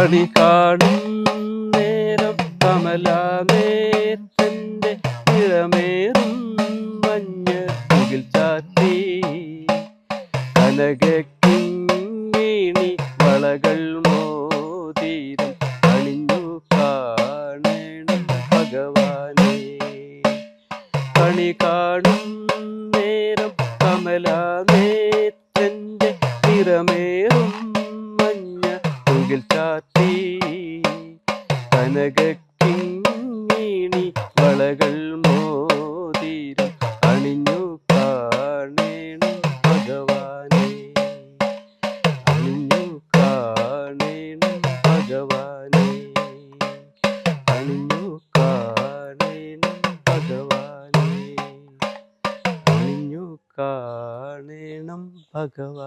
കണി കാണും നേരം കമലാനേത്രന്റെ നിറമേറും മഞ്ഞ മുകിൽ ചാത്തി കനകക്കിങ്ങിണി വളകൾ മോതിരം അണിഞ്ഞു കാണണം ഭഗവാനെ. കണി കാണും നേരം കമലാനേത്രന്റെ നിറമേറും മഞ്ഞ മുകിൽ ചാത്തി കനകക്കിങ്ങിണി വളകൾ മോതിരം അണിഞ്ഞു കാണണം ഭഗവാനെ. അണിഞ്ഞു കാണണം ഭഗവാനെ. അണിഞ്ഞു കാണണം ഭഗവാനെ. അണിഞ്ഞു കാണണം ഭഗവാൻ.